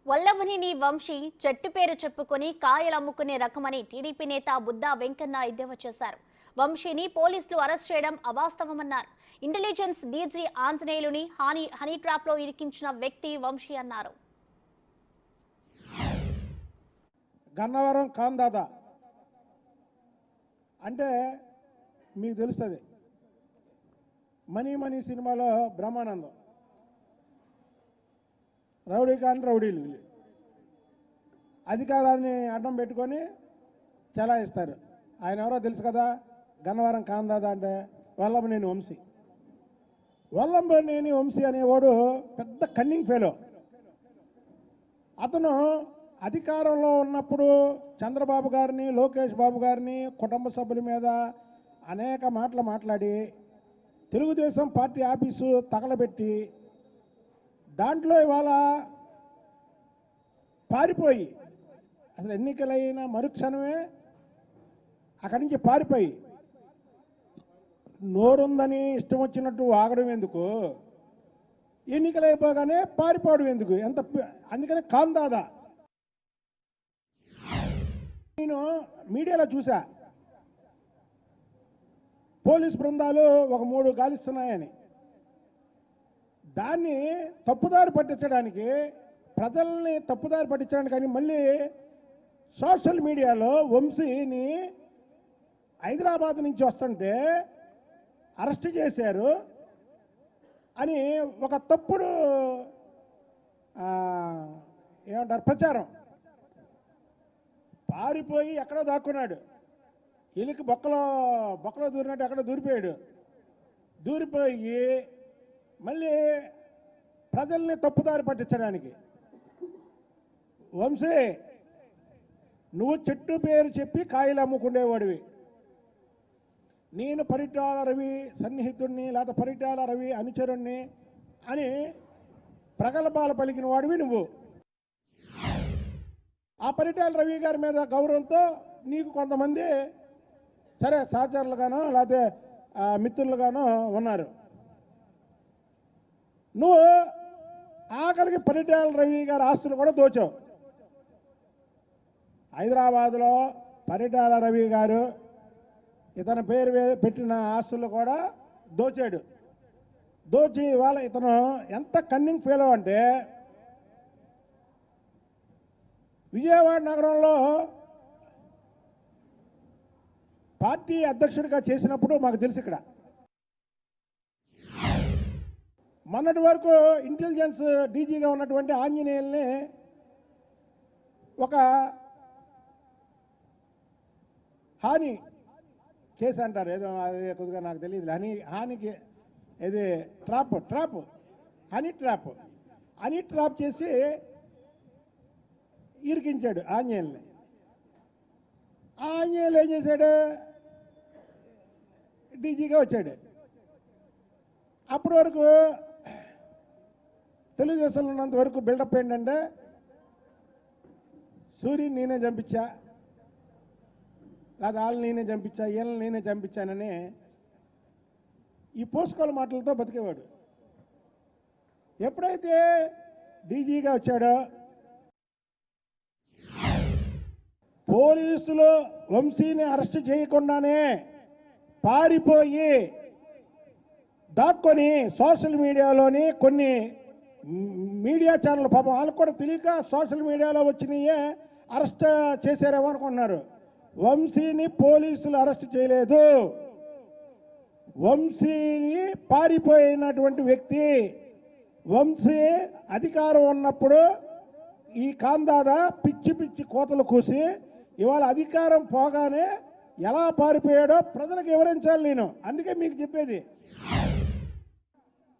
వల్లభనేని వంశీ చెట్టు పేరు చెప్పుకొని కాయలు అమ్ముకునే రకమని టీడీపీ నేత బుద్దా వెంకన్న ఎద్దేవా చేశారు. వంశీని పోలీసులు అరెస్ట్ చేయడం అవాస్తవమన్నారు. ఇంటెలిజెన్స్ డీజీ ఆంజనేయులుని హనీ ట్రాప్ లో ఇరికించిన వ్యక్తి వంశీ అన్నారు. గన్నవరం కాందాదా అంటే మీకు తెలుస్తుంది. మనీ సినిమాలో బ్రహ్మానందం రౌడీ కానీ రౌడీలు అధికారాన్ని అడ్డం పెట్టుకొని చెలాయిస్తారు. ఆయన ఎవరో తెలుసు కదా, గన్నవరం కాందాదా అంటే వల్లభనేని వంశీ. వల్లభనేని వంశీ అనేవాడు పెద్ద కన్నింగ్ ఫెలో. అతను అధికారంలో ఉన్నప్పుడు చంద్రబాబు గారిని, లోకేష్ బాబు గారిని, కుటుంబ సభ్యుల మీద అనేక మాటలు మాట్లాడి తెలుగుదేశం పార్టీ ఆఫీసు తగలబెట్టి దాంట్లో ఇవాళ పారిపోయి అసలు ఎన్నికలైన మరుక్షణమే అక్కడి నుంచి పారిపోయి నోరుందని ఇష్టం వచ్చినట్టు వాగడం ఎందుకు, ఎన్నికలు అయిపోగానే పారిపోవడం ఎందుకు, అందుకనే కాందాదా. నేను మీడియాలో చూసా పోలీస్ బృందాలు ఒక 3 గాలిస్తున్నాయని. దాన్ని తప్పుదారి పట్టించడానికి, ప్రజల్ని తప్పుదారి పట్టించడానికి అని మళ్ళీ సోషల్ మీడియాలో వంశీని హైదరాబాద్ నుంచి వస్తుంటే అరెస్ట్ చేశారు అని ఒక తప్పుడు ఏమంటారు ప్రచారం. పారిపోయి ఎక్కడో దాక్కున్నాడు, ఎలికి బొక్కలో దూరినట్టు ఎక్కడో దూరిపోయి మళ్ళీ ప్రజల్ని తప్పుదారి పట్టించడానికి. వంశీ, నువ్వు చెట్టు పేరు చెప్పి కాయలు అమ్ముకునేవాడివి. నేను పరిటాల రవి సన్నిహితుడిని లేదా పరిటాల రవి అనుచరుణ్ణి అని ప్రగల్భాలు పలికిన వాడివి నువ్వు. ఆ పరిటాల రవి గారి మీద గౌరవంతో నీకు కొంతమంది సరే సహచరులుగానో లేకపోతే మిత్రులుగానో ఉన్నారు. నువ్వు ఆఖరికి పరిటాల రవి గారి ఆస్తులు కూడా దోచావు. హైదరాబాదులో పరిటాల రవి గారు ఇతని పేరు పెట్టిన ఆస్తులు కూడా దోచాడు. దోచి ఇవాళ ఇతను ఎంత కన్నింగ్ ఫెలో అంటే విజయవాడ నగరంలో పార్టీ అధ్యక్షుడిగా చేసినప్పుడు మాకు తెలుసు. ఇక్కడ మొన్నటి వరకు ఇంటెలిజెన్స్ డీజీగా ఉన్నటువంటి ఆంజనేయుల్ని ఒక హాని కేసు అంటారు, ఏదో అది కొద్దిగా నాకు తెలియదు. హానికి ఇది హనీ ట్రాప్ చేసి ఇరికించాడు ఆంజనేయుల్ని. ఆంజనేయులు ఏం చేశాడు, డీజీగా వచ్చాడు. అప్పటి వరకు తెలుగుదేశంలో ఉన్నంత వరకు బిల్డప్ ఏంటంటే సూర్యుని నేనే చంపించా, లేదా వాళ్ళని నేనే చంపించా, వీళ్ళని నేనే చంపించానని ఈ పోస్కోల మాటలతో బతికేవాడు. ఎప్పుడైతే డీజీగా వచ్చాడో పోలీసులు వంశీని అరెస్ట్ చేయకుండానే పారిపోయి దాక్కొని సోషల్ మీడియాలోని కొన్ని మీడియా ఛానల్ పాపం వాళ్ళకు కూడా తెలియక సోషల్ మీడియాలో వచ్చినాయే అరెస్ట్ చేశారేమో అనుకుంటున్నారు. వంశీని పోలీసులు అరెస్ట్ చేయలేదు. వంశీని పారిపోయినటువంటి వ్యక్తి. వంశీ అధికారం ఉన్నప్పుడు ఈ కాందాదా పిచ్చి కోతలు కూసి ఇవాళ అధికారం పోగానే ఎలా పారిపోయాడో ప్రజలకు వివరించాలి నేను. అందుకే మీకు చెప్పేది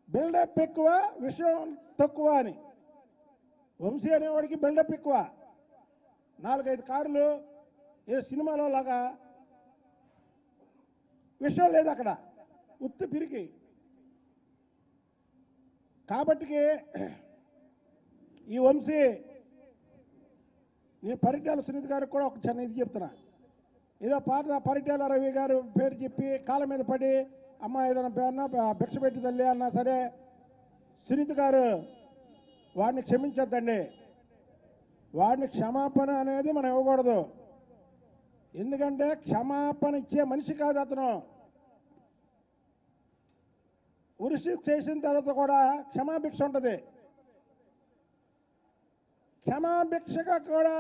బిల్డప్ ఎక్కువ, విషయం తక్కువ అని. వంశీ అనేవాడికి బిల్డప్ ఎక్కువ. 4-5 కార్లు ఏ సినిమాలో లాగా విషయం లేదు అక్కడ, ఉత్తి పిరికి. కాబట్టి ఈ వంశీ, నేను పరిటాల సునీత గారికి కూడా ఒక చిన్న ఇది చెప్తున్నా. ఏదో పరిటాల రవి గారు పేరు చెప్పి కాళ్ళ మీద పడి అమ్మ ఏదైనా పేరున భిక్ష పెట్టి తల్లి అన్నా సరే సునీత గారు వాడిని క్షమించొద్దండి. వాడిని క్షమాపణ అనేది మనం ఇవ్వకూడదు. ఎందుకంటే క్షమాపణ ఇచ్చే మనిషి కాదు అతను. ఉరిశిక్ష చేసిన తర్వాత కూడా క్షమాభిక్ష ఉంటుంది. క్షమాభిక్షగా కూడా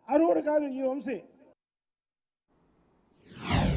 అర్హుడు కాదు ఈ వంశీ.